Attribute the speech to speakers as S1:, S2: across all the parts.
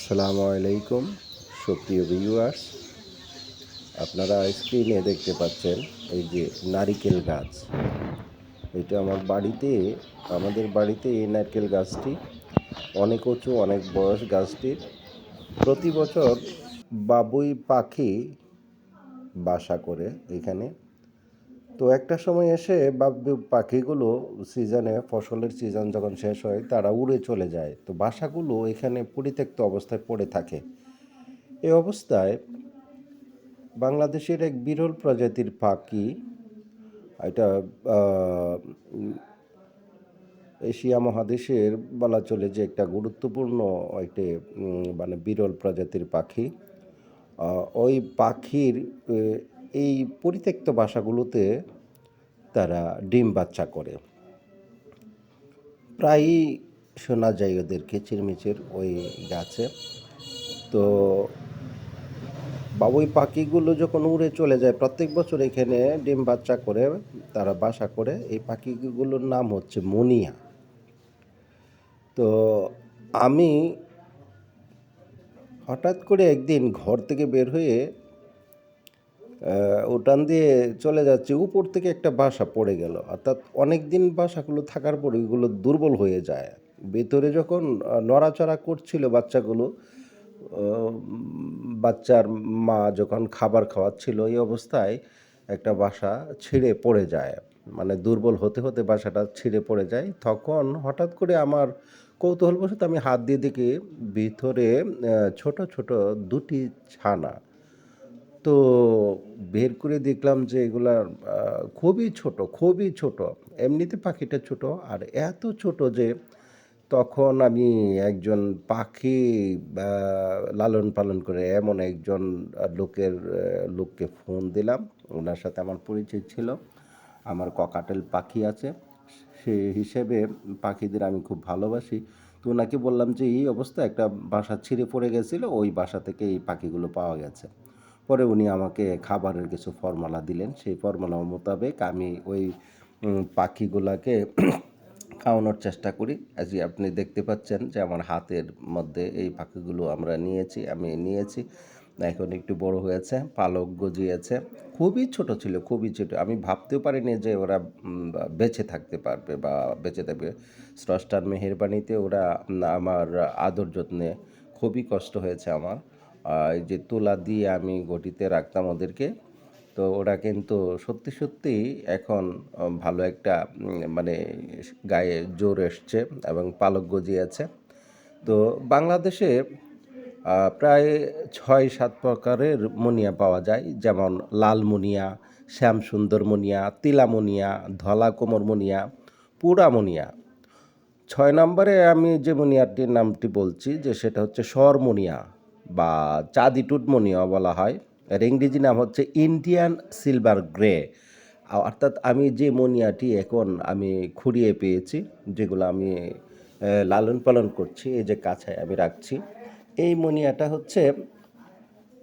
S1: আসসালামু আলাইকুম সুপ্রিয় ভিউয়ার্স, আপনারা স্ক্রিনে দেখতে পাচ্ছেন এই যে নারিকেল গাছ। এটা আমাদের বাড়িতে এই নারকেল গাছটি অনেক উঁচু, অনেক বয়স গাছটির। প্রতি বছর বাবুই পাখি বাসা করে এখানে। তো একটা সময় এসে বাবুই পাখিগুলো ফসলের সিজন যখন শেষ হয় তারা উড়ে চলে যায়, তো বাসাগুলো এখানে পরিত্যক্ত অবস্থায় পড়ে থাকে। এই অবস্থায় বাংলাদেশের এক বিরল প্রজাতির পাখি, এটা এশিয়া মহাদেশের বলা চলে যে একটা গুরুত্বপূর্ণ একটি মানে বিরল প্রজাতির পাখি। ওই পাখির এই পরিত্যক্ত বাসাগুলোতে তারা ডিম বাচ্চা করে। প্রায়ই শোনা যায় ওদের কিচিরমিচির ওই গাছে। তো বাবুই পাখিগুলো যখন উড়ে চলে যায় প্রত্যেক বছর এখানে ডিম বাচ্চা করে তারা বাসা করে। এই পাখিগুলোর নাম হচ্ছে মুনিয়া। তো আমি হঠাৎ করে একদিন ঘর থেকে বের হয়ে উঠান দিয়ে চলে যাচ্ছি, উপর থেকে একটা বাসা পড়ে গেল। অর্থাৎ অনেক দিন বাসাগুলো থাকার পর এগুলো দুর্বল হয়ে যায়। ভেতরে যখন নড়াচড়া করছিল বাচ্চাগুলো, বাচ্চার মা যখন খাবার খাওয়াচ্ছিল এই অবস্থায় একটা বাসা ছিঁড়ে পড়ে যায়। মানে দুর্বল হতে হতে বাসাটা ছিঁড়ে পড়ে যায়। তখন হঠাৎ করে আমার কৌতূহলবশত আমি হাত দিয়ে দেখি ভিতরে ছোট ছোট দুটি ছানা। তো বের করে দেখলাম যে এগুলা খুবই ছোট, খুবই ছোট। এমনিতে পাখিটা ছোট, আর এত ছোট যে তখন আমি একজন পাখি লালন পালন করে এমন একজন লোককে ফোন দিলাম। ওনার সাথে আমার পরিচয় ছিল। আমার ককাটেল পাখি আছে, সে হিসেবে পাখিদের আমি খুব ভালোবাসি। তো ওনাকে বললাম যে এই অবস্থা, একটা বাসা ছিঁড়ে পড়ে গেছিলো, ওই বাসা থেকে এই পাখিগুলো পাওয়া গেছে। পরে উনি আমাকে খাবারের কিছু ফর্মুলা দিলেন। সেই ফর্মুলা মোতাবেক আমি ওই পাখিগুলাকে খাওয়ানোর চেষ্টা করি। আজকে আপনি দেখতে পাচ্ছেন যে আমার হাতের মধ্যে এই পাখিগুলো আমি নিয়েছি। এখন একটু বড় হয়েছে, পালক গজিয়েছে। খুবই ছোট ছিল, খুবই ছোট। আমি ভাবতেও পারিনি যে ওরা বেঁচে থাকতে পারবে বা বেঁচে থাকবে। স্রষ্টার মেহেরবানিতে ওরা আমার আদর যত্নে খুবই কষ্ট হয়েছে আমার। এই যে তুলা দিয়ে আমি গটিতে রাখতাম ওদেরকে। তো ওরা কিন্তু সত্যি সত্যিই এখন ভালো একটা মানে গায়ে জোর এসছে এবং পালক গজিয়েছে। তো বাংলাদেশে প্রায় ৬-৭ প্রকারের মুনিয়া পাওয়া যায়, যেমন লাল মুনিয়া, শ্যামসুন্দর মুনিয়া, তিলা মুনিয়া, ধলা কোমর মুনিয়া, পুরা মুনিয়া। ৬ নম্বরে আমি যে মুনিয়াটির নামটি বলছি যে সেটা হচ্ছে সরমুনিয়া বা চাঁদি টুটমুনিয়া বলা হয়। এর ইংরেজি নাম হচ্ছে ইন্ডিয়ান সিলভার গ্রে। অর্থাৎ আমি যে মুনিয়াটি এখন আমি খুঁড়িয়ে পেয়েছি, যেগুলো আমি লালন পালন করছি, এই যে কাছায় আমি রাখছি, এই মুনিয়াটা হচ্ছে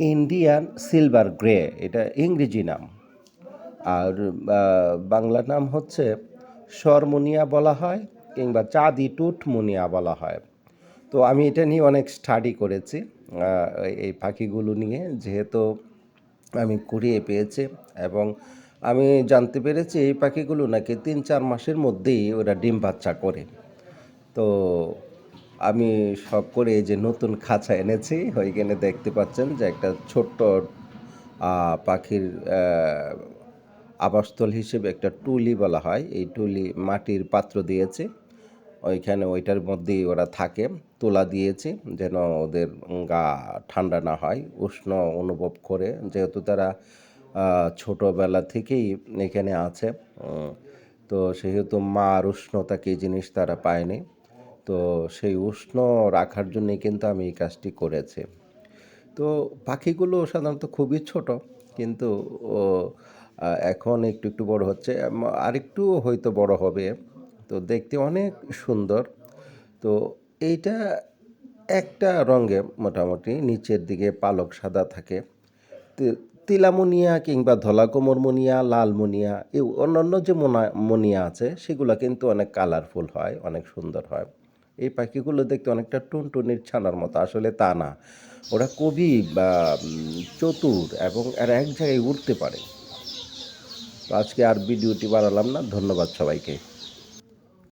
S1: ইন্ডিয়ান সিলভার গ্রে, এটা ইংরেজি নাম। আর বাংলা নাম হচ্ছে সরমুনিয়া বলা হয়, কিংবা চাঁদি টুটমুনিয়া বলা হয়। তো আমি এটা নিয়ে অনেক স্টাডি করেছি এই পাখিগুলো নিয়ে, যেহেতু আমি কুড়িয়ে পেয়েছি। এবং আমি জানতে পেরেছি এই পাখিগুলো নাকি ৩-৪ মাসের মধ্যেই ওরা ডিম বাচ্চা করে। তো আমি শখ করে এই যে নতুন খাঁচা এনেছি, ওইখানে দেখতে পাচ্ছেন যে একটা ছোট্ট পাখির আবাসস্থল হিসেবে একটা টুলি বলা হয়, এই টুলি মাটির পাত্র দিয়েছি। ওইটার মধ্যেই ওরা থাকে। তুলা দিয়েছি যেন ওদের গা ঠান্ডা না হয়, উষ্ণ অনুভব করে, যেহেতু তারা ছোটোবেলা থেকেই এখানে আছে। তো সেহেতু মার উষ্ণতা কী জিনিস তারা পায়নি। তো সেই উষ্ণ রাখার জন্যই কিন্তু আমি এই কাজটি করেছি। তো পাখিগুলো সাধারণত খুবই ছোট, কিন্তু ও এখন একটু একটু বড় হচ্ছে, আরেকটু হয়তো বড় হবে। তো দেখতে অনেক সুন্দর। তো এইটা একটা রঙে, মোটামুটি নিচের দিকে পালক সাদা থাকে। তিলামুনিয়া কিংবা ধলা কোমর মুনিয়া, লাল মুনিয়া, অন্যান্য যে মুনিয়া আছে সেগুলো কিন্তু অনেক কালারফুল হয়, অনেক সুন্দর হয়। এই পাখিগুলো দেখতে অনেকটা টুনটুনির ছানার মতো, আসলে তা না। ওরা খুবই বা চতুর এবং এরা এক জায়গায় উড়তে পারে। তো আজকে আর ভিডিওটি বাড়ালাম না। ধন্যবাদ সবাইকে।